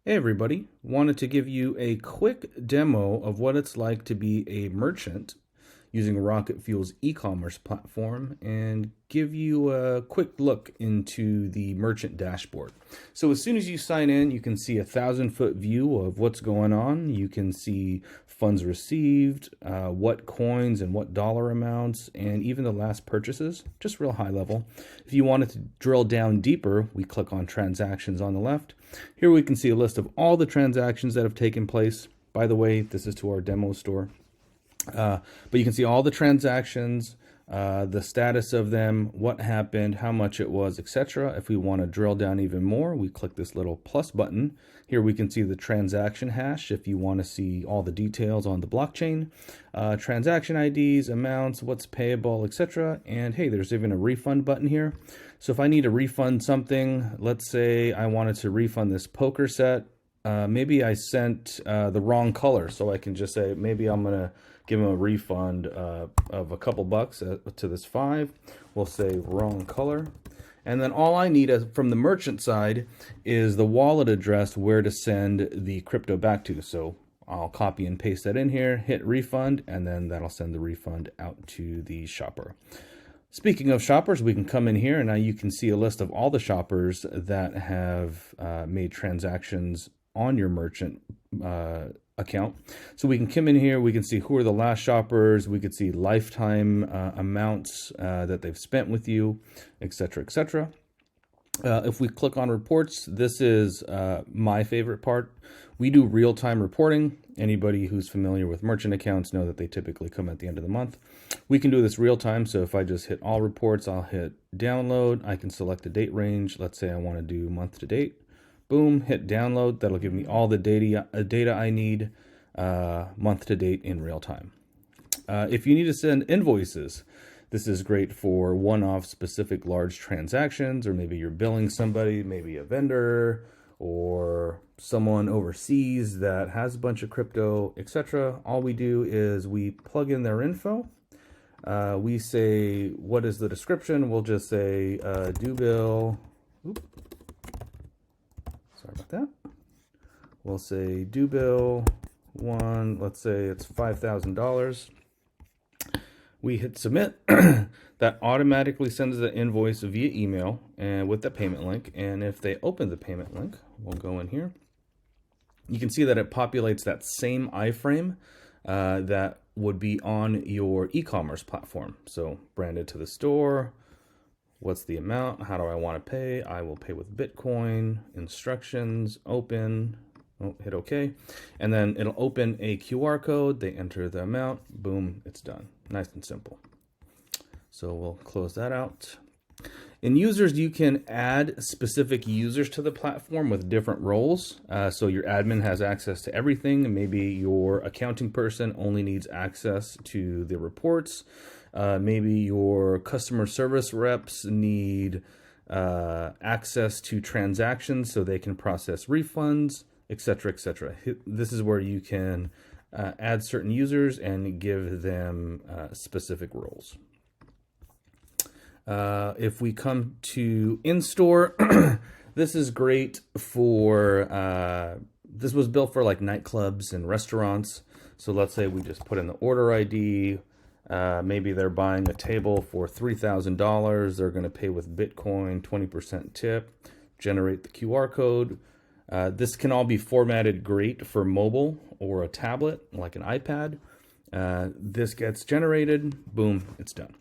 Hey everybody, wanted to give you a quick demo of what it's like to be a merchant using RocketFuel's e-commerce platform and give you a quick look into the merchant dashboard. So as soon as you sign in, you can see a 1,000-foot view of what's going on. You can see funds received, what coins and what dollar amounts, and even the last purchases, just real high level. If you wanted to drill down deeper, we click on transactions on the left. Here we can see a list of all the transactions that have taken place. By the way, this is to our demo store. But you can see all the transactions, the status of them, what happened, how much it was, etc. If we want to drill down even more, we click this little plus button. Here we can see the transaction hash if you want to see all the details on the blockchain, transaction IDs, amounts, what's payable, etc. And hey, there's even a refund button here. So if I need to refund something, let's say I wanted to refund this poker set. Maybe I sent the wrong color, so I can just say maybe I'm gonna give them a refund of a couple bucks to this 5. We'll say wrong color, and then all I need from the merchant side is the wallet address where to send the crypto back to. So I'll copy and paste that in here, hit refund, and then that'll send the refund out to the shopper. Speaking of shoppers, we can come in here and now you can see a list of all the shoppers that have made transactions on your merchant account. So we can come in here, we can see who are the last shoppers, we could see lifetime amounts that they've spent with you, etc., etc. If we click on reports, this is my favorite part. We do real-time reporting. Anybody who's familiar with merchant accounts know that they typically come at the end of the month. We can do this real-time, so if I just hit all reports, I'll hit download. I can select a date range. Let's say I want to do month to date. Boom, hit download. That'll give me all the data I need month to date in real time. If you need to send invoices, this is great for one-off specific large transactions, or maybe you're billing somebody, maybe a vendor or someone overseas that has a bunch of crypto, etc. All we do is we plug in their info. We say, what is the description? We'll just say due bill. Sorry about that. We'll say due bill 1, let's say it's $5,000. We hit submit. That automatically sends the invoice via email and with the payment link. And if they open the payment link, we'll go in here. You can see that it populates that same iframe that would be on your e-commerce platform. So branded to the store. What's the amount? How do I want to pay? I will pay with Bitcoin. Instructions, open. Oh, hit OK. And then it'll open a QR code. They enter the amount. Boom, it's done. Nice and simple. So we'll close that out. In users, you can add specific users to the platform with different roles. So your admin has access to everything. Maybe your accounting person only needs access to the reports. Maybe your customer service reps need access to transactions so they can process refunds, etc., etc. This is where you can add certain users and give them specific roles. If we come to in-store, this is great for, this was built for like nightclubs and restaurants. So let's say we just put in the order ID. Maybe they're buying a table for $3,000. They're going to pay with Bitcoin, 20% tip, generate the QR code. This can all be formatted great for mobile or a tablet, like an iPad. This gets generated, boom, it's done.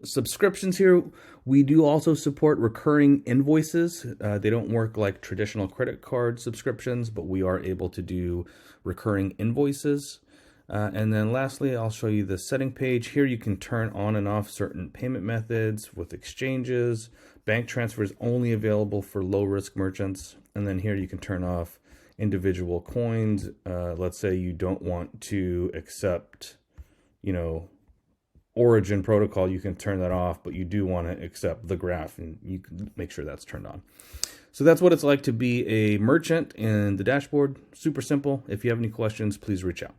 Subscriptions here, we do also support recurring invoices. They don't work like traditional credit card subscriptions, but we are able to do recurring invoices. And then lastly, I'll show you the setting page. Here you can turn on and off certain payment methods with exchanges. Bank transfers only available for low-risk merchants. And then here you can turn off individual coins. Let's say you don't want to accept, Origin protocol, you can turn that off, but you do want to accept the graph, and you can make sure that's turned on. So that's what it's like to be a merchant in the dashboard. Super simple. If you have any questions, please reach out.